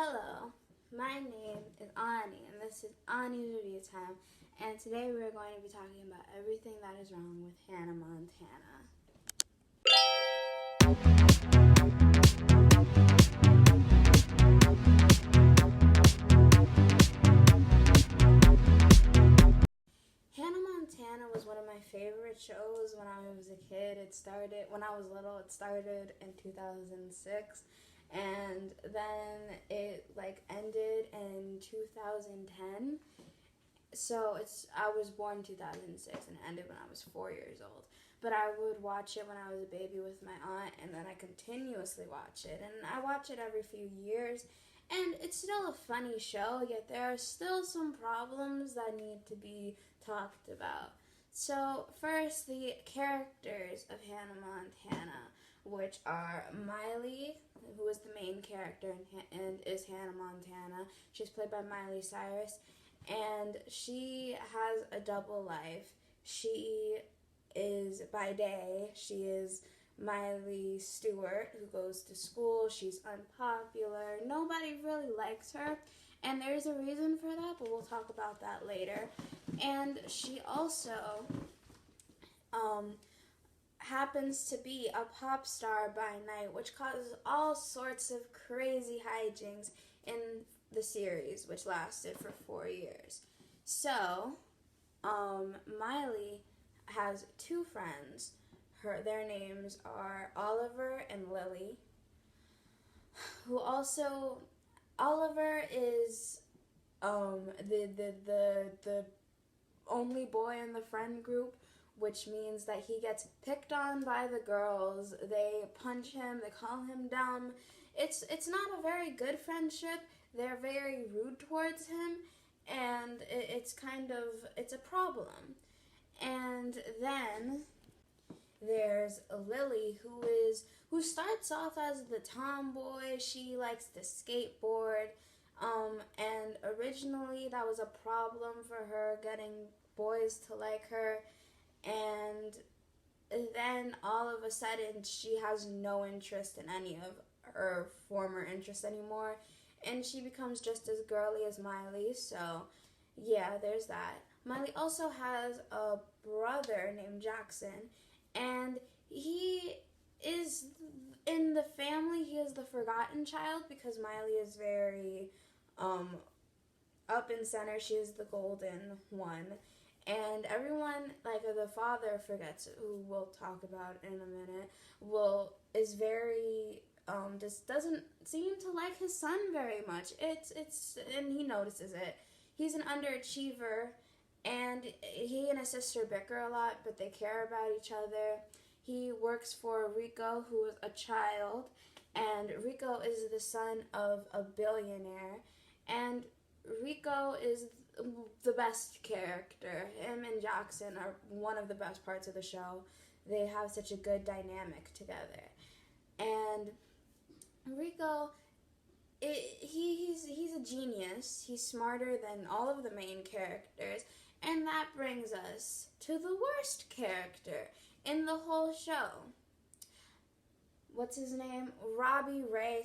Hello, my name is Ani, and this is Ani's Review Time, and today we're going to be talking about everything that is wrong with Hannah Montana. Hannah Montana was one of my favorite shows when I was a kid. When I was little, it started in 2006. And then it ended in 2010. So I was born 2006 and it ended when I was 4 years old. But I would watch it when I was a baby with my aunt, and then I continuously watch it. And I watch it every few years. And it's still a funny show, yet there are still some problems that need to be talked about. So first, the characters of Hannah Montana, which are Miley, who is the main character and is Hannah Montana. She's played by Miley Cyrus, and she has a double life. She is, by day, she is Miley Stewart, who goes to school. She's unpopular. Nobody really likes her, and there's a reason for that, but we'll talk about that later. And she also happens to be a pop star by night, which causes all sorts of crazy hijinks in the series, which lasted for 4 years. So, Miley has two friends. Their names are Oliver and Lily. Oliver is the only boy in the friend group, which means that he gets picked on by the girls. They punch him, they call him dumb. It's not a very good friendship. They're very rude towards him, and it's a problem. And then there's Lily, who starts off as the tomboy. She likes to skateboard, and originally that was a problem for her, getting boys to like her. And then all of a sudden she has no interest in any of her former interests anymore, and she becomes just as girly as Miley. So yeah, there's that. Miley also has a brother named Jackson, and he is, in the family, he is the forgotten child because Miley is very up in center. She is the golden one. And everyone, the father forgets, who we'll talk about in a minute, is very, just doesn't seem to like his son very much. And he notices it. He's an underachiever, and he and his sister bicker a lot, but they care about each other. He works for Rico, who is a child, and Rico is the son of a billionaire, and Rico is the best character. Him and Jackson are one of the best parts of the show. They have such a good dynamic together. And Rico, he's a genius. He's smarter than all of the main characters. And that brings us to the worst character in the whole show. What's his name? Robbie Ray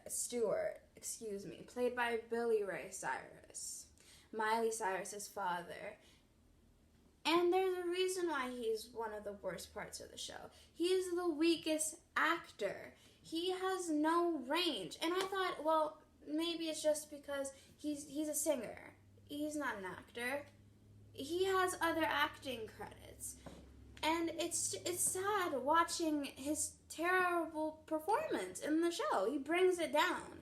Stewart, played by Billy Ray Cyrus, Miley Cyrus's father. And there's a reason why he's one of the worst parts of the show. He is the weakest actor. He has no range. And I thought, well, maybe it's just because he's a singer. He's not an actor. He has other acting credits. And it's sad watching his terrible performance in the show. He brings it down.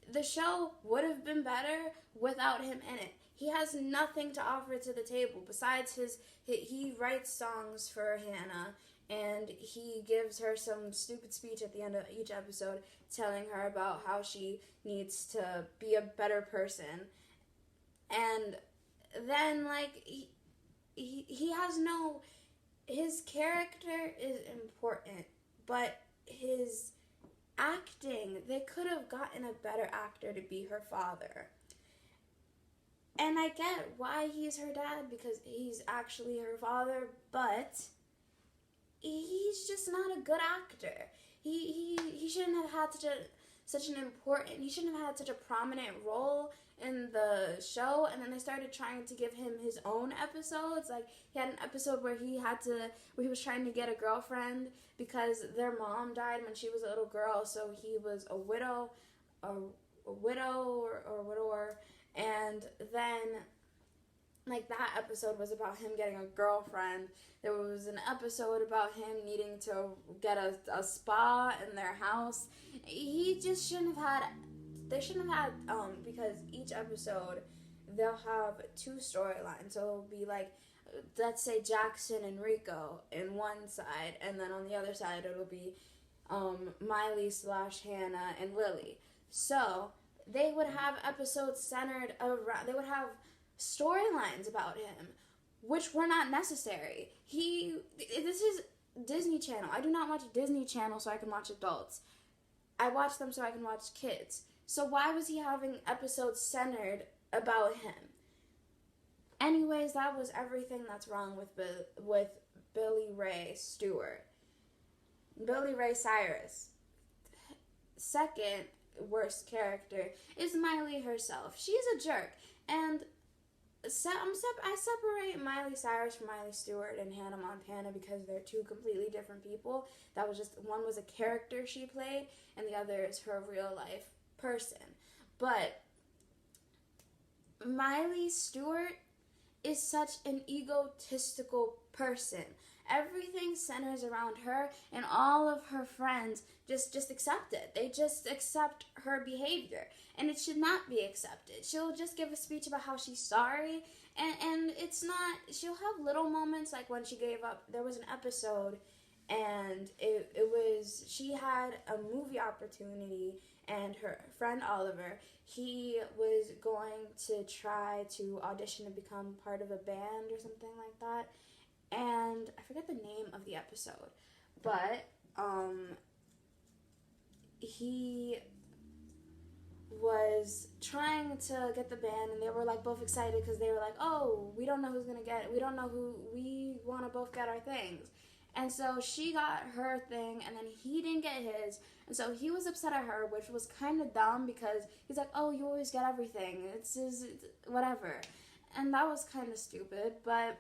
The show would have been better without him in it. He has nothing to offer to the table besides he writes songs for Hannah, and he gives her some stupid speech at the end of each episode telling her about how she needs to be a better person. And then, he has no... His character is important, but his acting, they could have gotten a better actor to be her father. And I get why he's her dad, because he's actually her father, but he's just not a good actor. He shouldn't have had such an important, he shouldn't have had such a prominent role in the show. And then they started trying to give him his own episodes. Like, he had an episode where he was trying to get a girlfriend because their mom died when she was a little girl, so he was a widow or widower. And then, like, that episode was about him getting a girlfriend. There was an episode about him needing to get a spa in their house. He just they shouldn't have had, because each episode, they'll have two storylines. So it'll be like, let's say Jackson and Rico in one side, and then on the other side it'll be Miley/Hannah and Lily. So they would have episodes centered around, they would have storylines about him, which were not necessary. This is Disney Channel. I do not watch Disney Channel so I can watch adults. I watch them so I can watch kids. So why was he having episodes centered about him? Anyways, that was everything that's wrong with Billy Ray Stewart. Billy Ray Cyrus. Second worst character is Miley herself. She's a jerk. And I separate Miley Cyrus from Miley Stewart and Hannah Montana because they're two completely different people. That was just, one was a character she played, and the other is her real life person. But Miley Stewart is such an egotistical person. Everything centers around her, and all of her friends just accept it. They just accept her behavior, and it should not be accepted. She'll just give a speech about how she's sorry, and it's not, she'll have little moments, like when she gave up, there was an episode, and it was, she had a movie opportunity, and her friend Oliver, he was going to try to audition to become part of a band or something like that. And I forget the name of the episode, but he was trying to get the band, and they were like both excited because they were like, oh, we don't know who's gonna get it. We don't know who, we want to both get our things. And so she got her thing, and then he didn't get his, and so he was upset at her, which was kind of dumb because he's like, oh, you always get everything. It's whatever. And that was kind of stupid, but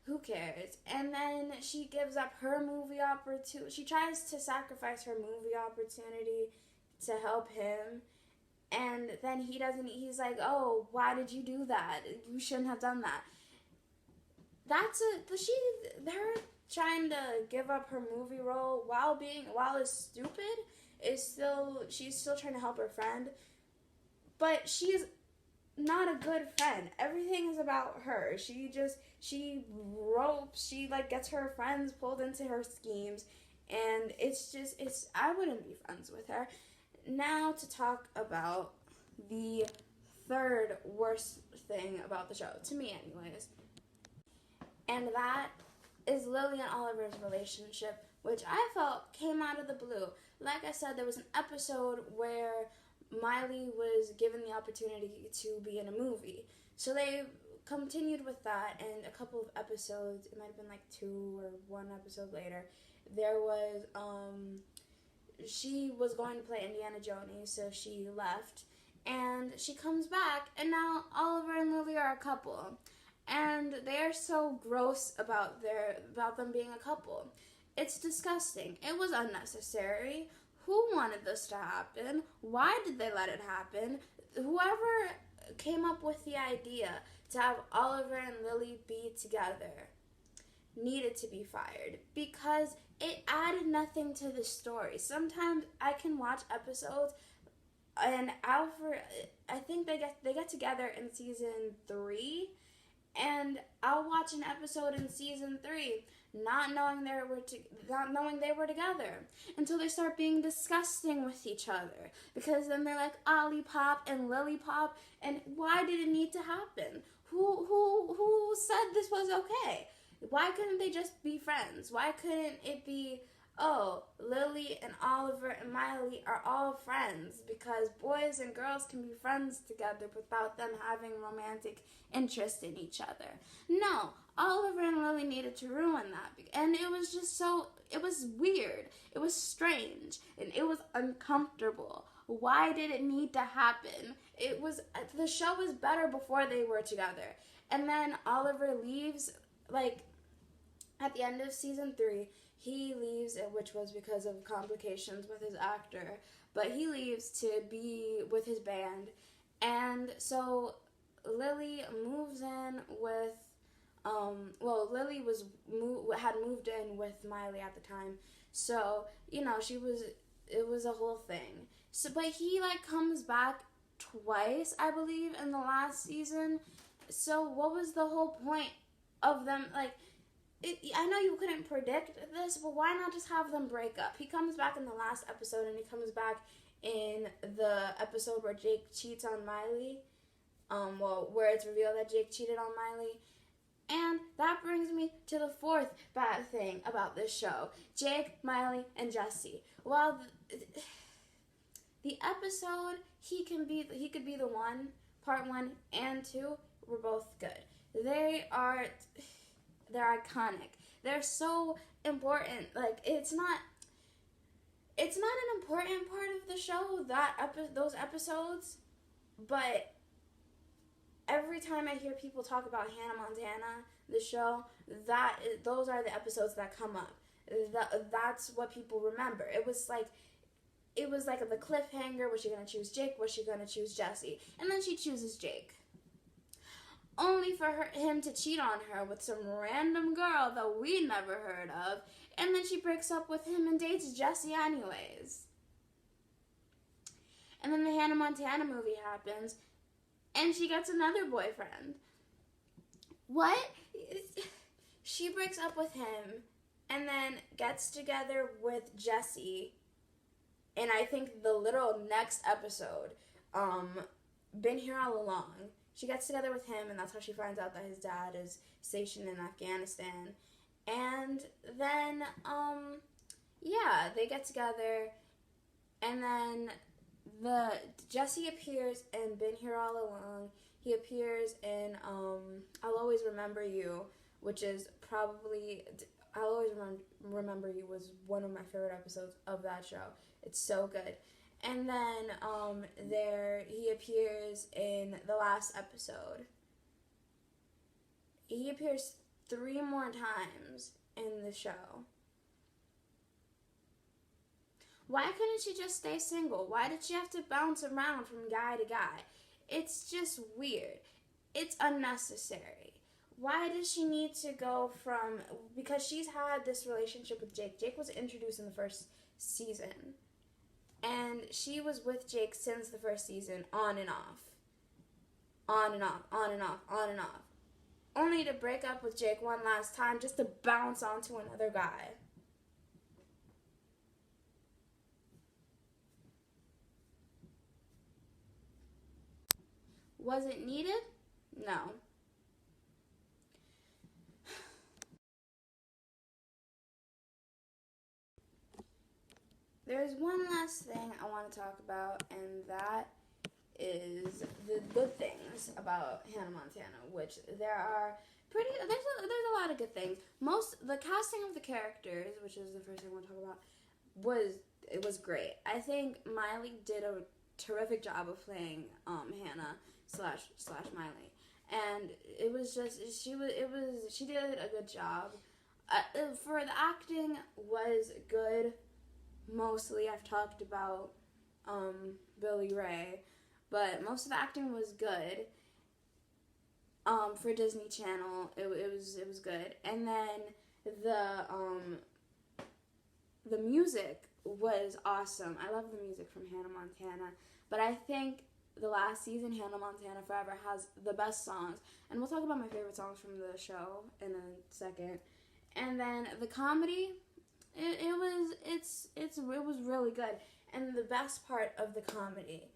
who cares? And then she gives up her movie opportunity. She tries to sacrifice her movie opportunity to help him. And then he's like, oh, why did you do that? You shouldn't have done that. They're trying to give up her movie role while it's stupid. She's still trying to help her friend. But she's not a good friend. Everything is about her. She gets her friends pulled into her schemes, and I wouldn't be friends with her. Now to talk about the third worst thing about the show, to me anyways, and that is Lily and Oliver's relationship, which I felt came out of the blue. Like I said, there was an episode where Miley was given the opportunity to be in a movie. So they continued with that, and a couple of episodes, it might have been like 2 or 1 episode later, there was, she was going to play Indiana Jones, so she left, and she comes back, and now Oliver and Lily are a couple. And they're so gross about them being a couple. It's disgusting. It was unnecessary. Who wanted this to happen? Why did they let it happen? Whoever came up with the idea to have Oliver and Lily be together needed to be fired because it added nothing to the story. Sometimes I can watch episodes and I think they get together in season 3, and I'll watch an episode in season 3 not knowing they were together until they start being disgusting with each other, because then they're like Olipop and Lilypop, and why did it need to happen? Who said this was okay? Why couldn't they just be friends? Why couldn't it be, oh, Lily and Oliver and Miley are all friends because boys and girls can be friends together without them having romantic interest in each other? No, Oliver and Lily needed to ruin that. And it was just so, it was weird. It was strange, and it was uncomfortable. Why did it need to happen? The show was better before they were together. And then Oliver leaves, like, at the end of season 3, he leaves, which was because of complications with his actor, but he leaves to be with his band. And so Lily moves in with, Lily had moved in with Miley at the time. So, you know, it was a whole thing. So, but he, like, comes back twice, I believe, in the last season. So what was the whole point of them, like, I know you couldn't predict this, but why not just have them break up? He comes back in the last episode, and he comes back in the episode where Jake cheats on Miley. Where it's revealed that Jake cheated on Miley. And that brings me to the fourth bad thing about this show. Jake, Miley, and Jesse. Well, the episode, he could be the one, part 1 and 2 were both good. They're iconic. They're so important. Like, it's not an important part of the show, those episodes, but every time I hear people talk about Hannah Montana, the show, those are the episodes that come up. That's what people remember. It was like the cliffhanger. Was she gonna choose Jake? Was she gonna choose Jesse? And then she chooses Jake, only for him to cheat on her with some random girl that we never heard of, and then she breaks up with him and dates Jesse anyways. And then the Hannah Montana movie happens, and she gets another boyfriend. What? She breaks up with him and then gets together with Jesse. And I think the little next episode, Been Here All Along, she gets together with him, and that's how she finds out that his dad is stationed in Afghanistan. And then, they get together, and then Jesse appears in Been Here All Along. He appears in I'll Always Remember You, which is probably, I'll Always Remember You was one of my favorite episodes of that show. It's so good. And then he appears in the last episode. He appears 3 more times in the show. Why couldn't she just stay single? Why did she have to bounce around from guy to guy? It's just weird. It's unnecessary. Why does she need to go from... Because she's had this relationship with Jake. Jake was introduced in the first season. And she was with Jake since the first season, on and off. On and off, on and off, on and off. Only to break up with Jake one last time just to bounce onto another guy. Was it needed? No. There's one last thing I want to talk about, and that is the good things about Hannah Montana, which there's a lot of good things. The casting of the characters, which is the first thing I want to talk about, was great. I think Miley did a terrific job of playing Hannah slash Miley, and it was just she did a good job. For the acting was good. Mostly, I've talked about Billy Ray, but most of the acting was good. For Disney Channel, it was good, and then the music was awesome. I love the music from Hannah Montana, but I think the last season, Hannah Montana Forever, has the best songs, and we'll talk about my favorite songs from the show in a second. And then the comedy. It was really good, and the best part of the comedy,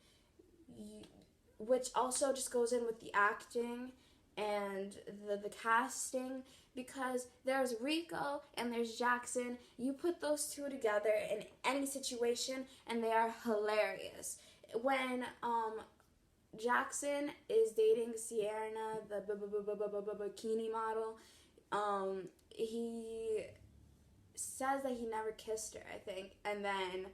which also just goes in with the acting and the casting, because there's Rico and there's Jackson. You put those two together in any situation, and they are hilarious. When Jackson is dating Sierra, the bikini model, says that he never kissed her, I think, and then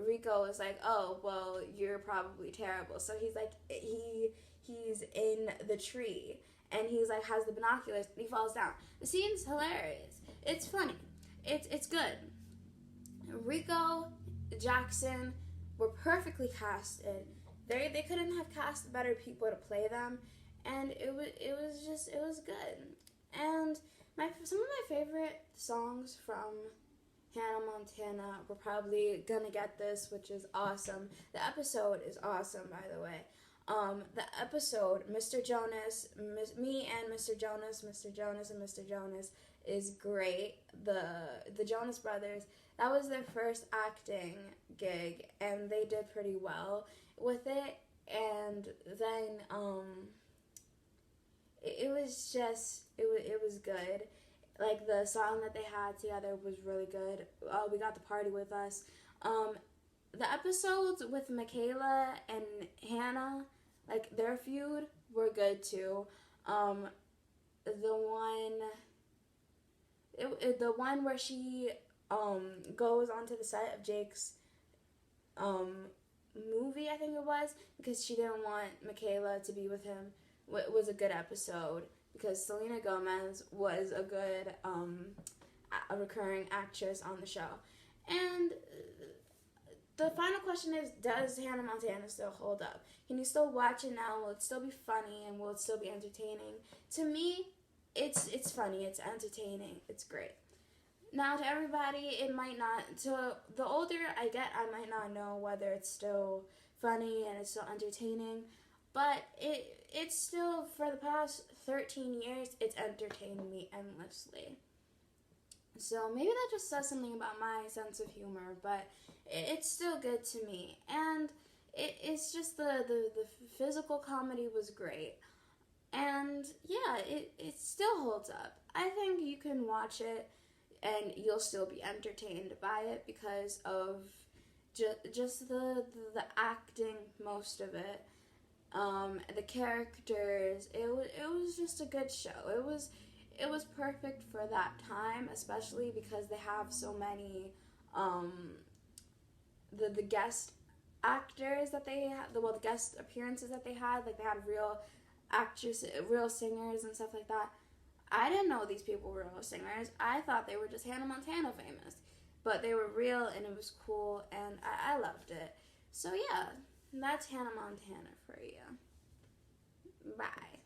Rico is like, "Oh, well, you're probably terrible." So he's like, he's in the tree, and he's like has the binoculars, and he falls down. The scene's hilarious. It's funny. It's good. Rico Jackson were perfectly casted. They couldn't have cast better people to play them, and it was good. And some of my favorite songs from Hannah Montana we're probably Gonna Get This, which is awesome. The episode is awesome, by the way. The episode, Mr. Jonas, me and Mr. Jonas, Mr. Jonas and Mr. Jonas is great. The Jonas Brothers, that was their first acting gig, and they did pretty well with it. And then it was good. Like, the song that they had together was really good. We Got the Party With Us. The episodes with Michaela and Hannah, like, their feud were good too. The one where she goes onto the set of Jake's movie, I think it was, because she didn't want Michaela to be with him, was a good episode, because Selena Gomez was a good a recurring actress on the show. And the final question is, does Hannah Montana still hold up? Can you still watch it now? Will it still be funny, and will it still be entertaining? To me, it's funny, it's entertaining, it's great. Now, to everybody, it might not. To the older I get, I might not know whether it's still funny and it's still entertaining, but it's still, for the past 13 years, it's entertained me endlessly. So maybe that just says something about my sense of humor, but it's still good to me. And it's just the physical comedy was great. And yeah, it still holds up. I think you can watch it and you'll still be entertained by it because of just the acting, most of it, the characters. It was just a good show. It was perfect for that time, especially because they have so many the guest actors that they had, the guest appearances that they had. Like, they had real actresses, real singers and stuff like that. I didn't know these people were real singers. I thought they were just Hannah Montana famous. But they were real, and it was cool, and I loved it. So yeah, that's Hannah Montana for you. Bye.